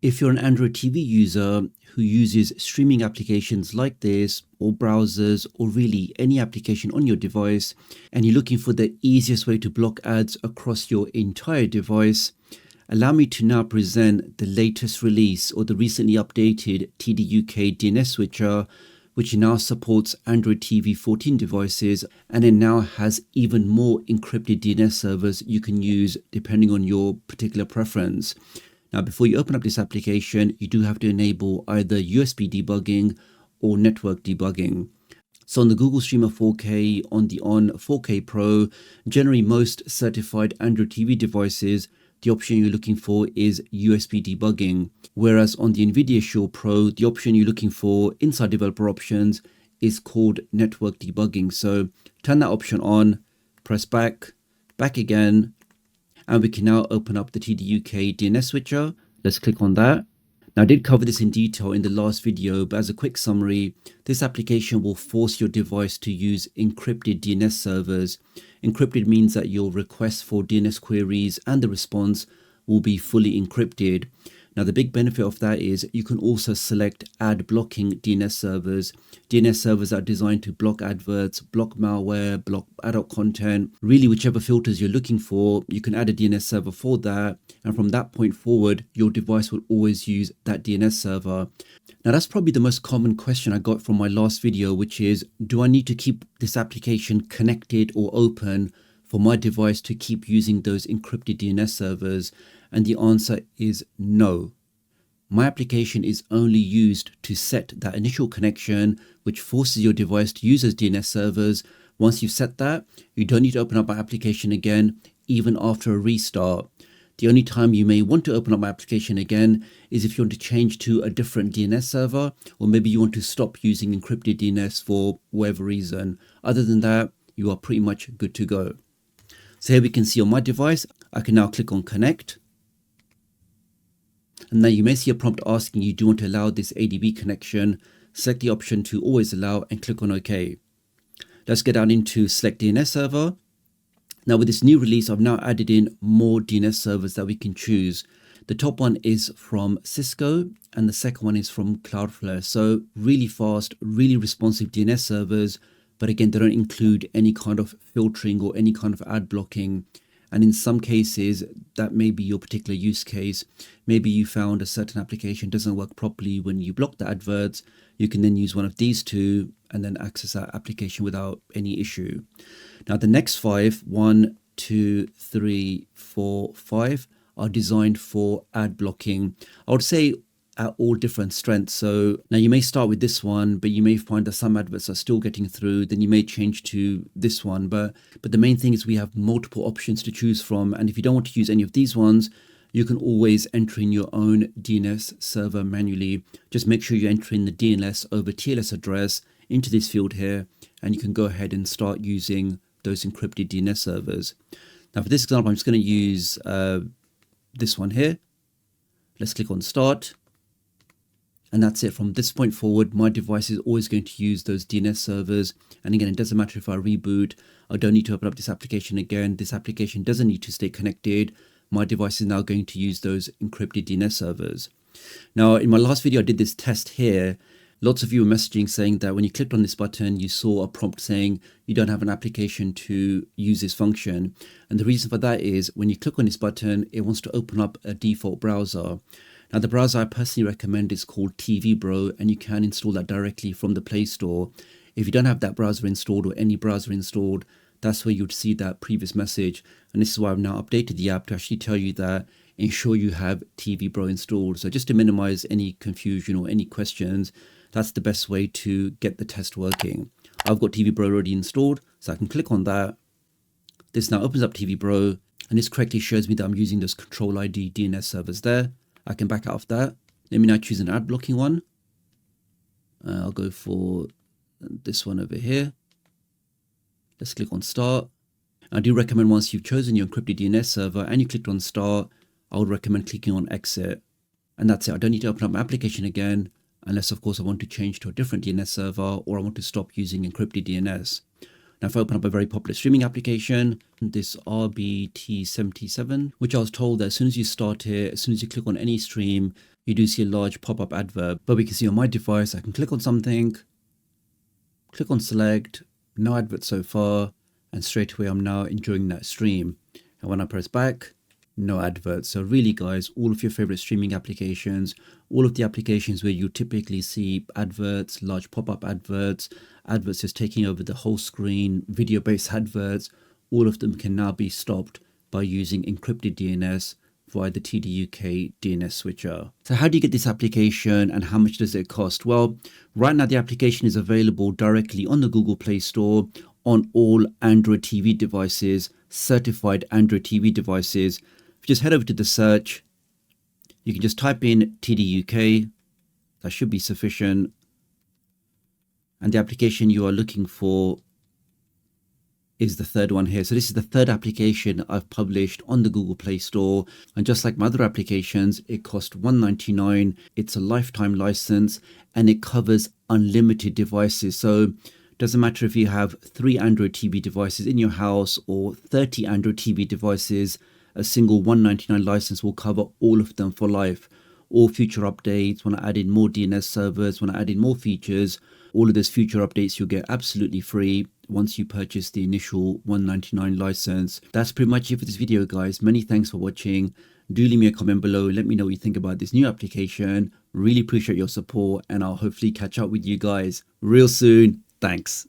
If you're an Android TV user who uses streaming applications like this, or browsers, or really any application on your device, and you're looking for the easiest way to block ads across your entire device, allow me to now present the latest release or the recently updated TDUK DNS switcher, which now supports Android TV 14 devices, and it now has even more encrypted DNS servers you can use depending on your particular preference. Now, before you open up this application, you do have to enable either USB debugging or network debugging. So on the Google Streamer 4K, on the On 4K Pro, generally most certified Android TV devices, the option you're looking for is USB debugging. Whereas on the Nvidia Shield Pro, the option you're looking for inside developer options is called network debugging. So turn that option on, press back again, and we can now open up the TDUK DNS switcher. Let's click on that. Now, I did cover this in detail in the last video, but as a quick summary, this application will force your device to use encrypted DNS servers. Encrypted means that your request for DNS queries and the response will be fully encrypted. Now, the big benefit of that is you can also select ad blocking DNS servers. DNS servers are designed to block adverts, block malware, block adult content. Really, whichever filters you're looking for, you can add a DNS server for that. And from that point forward, your device will always use that DNS server. Now, that's probably the most common question I got from my last video, which is, do I need to keep this application connected or open for my device to keep using those encrypted DNS servers? And the answer is no. My application is only used to set that initial connection, which forces your device to use those DNS servers. Once you've set that, you don't need to open up my application again, even after a restart. The only time you may want to open up my application again is if you want to change to a different DNS server, or maybe you want to stop using encrypted DNS for whatever reason. Other than that, you are pretty much good to go. So here we can see on my device, I can now click on connect. And now you may see a prompt asking you, do you want to allow this ADB connection? Select the option to always allow and click on OK. Let's get down into select DNS server. Now with this new release, I've now added in more DNS servers that we can choose. The top one is from Cisco and the second one is from Cloudflare. So really fast, really responsive DNS servers, but again, they don't include any kind of filtering or any kind of ad blocking. And in some cases, that may be your particular use case. Maybe you found a certain application doesn't work properly when you block the adverts. You can then use one of these two and then access that application without any issue. Now, the next 5, 1, 2, 3, 4, 5 are designed for ad blocking. I would say at all different strengths. So now you may start with this one, but you may find that some adverts are still getting through. Then you may change to this one. But the main thing is we have multiple options to choose from. And if you don't want to use any of these ones, you can always enter in your own DNS server manually. Just make sure you enter in the DNS over TLS address into this field here, and you can go ahead and start using those encrypted DNS servers. Now for this example, I'm just going to use this one here. Let's click on start. And that's it. From this point forward, my device is always going to use those DNS servers. And again, it doesn't matter if I reboot. I don't need to open up this application again. This application doesn't need to stay connected. My device is now going to use those encrypted DNS servers. Now, in my last video, I did this test here. Lots of you were messaging saying that when you clicked on this button, you saw a prompt saying you don't have an application to use this function. And the reason for that is when you click on this button, it wants to open up a default browser. Now, the browser I personally recommend is called TV Bro, and you can install that directly from the Play Store. If you don't have that browser installed or any browser installed, that's where you'd see that previous message. And this is why I've now updated the app to actually tell you that ensure you have TV Bro installed. So just to minimize any confusion or any questions, that's the best way to get the test working. I've got TV Bro already installed, so I can click on that. This now opens up TV Bro, and this correctly shows me that I'm using those Control ID DNS servers there. I can back out of that. Let me now choose an ad blocking one. I'll go for this one over here. Let's click on start. I do recommend once you've chosen your encrypted DNS server and you clicked on start, I would recommend clicking on exit. And that's it. I don't need to open up my application again, unless of course I want to change to a different DNS server or I want to stop using encrypted DNS. Now, if I open up a very popular streaming application, this RBT77, which I was told that as soon as you start it, as soon as you click on any stream, you do see a large pop-up advert. But we can see on my device, I can click on something, click on select, no advert so far, and straight away I'm now enjoying that stream. And when I press back, no adverts. So really guys, all of your favorite streaming applications, all of the applications where you typically see adverts, large pop-up adverts, adverts just taking over the whole screen, video-based adverts, all of them can now be stopped by using encrypted DNS via the TDUK DNS switcher. So how do you get this application and how much does it cost? Well, right now the application is available directly on the Google Play Store on all Android TV devices, certified Android TV devices. If you just head over to the search, you can just type in TDUK, that should be sufficient. And the application you are looking for is the third one here. So this is the third application I've published on the Google Play Store. And just like my other applications, it costs $1.99. It's a lifetime license and it covers unlimited devices. So it doesn't matter if you have 3 Android TV devices in your house or 30 Android TV devices, a single $1.99 license will cover all of them for life. All future updates, when I add in more DNS servers, when I add in more features, all of those future updates you'll get absolutely free once you purchase the initial $1.99 license. That's pretty much it for this video, guys. Many thanks for watching. Do leave me a comment below. Let me know what you think about this new application. Really appreciate your support, and I'll hopefully catch up with you guys real soon. Thanks.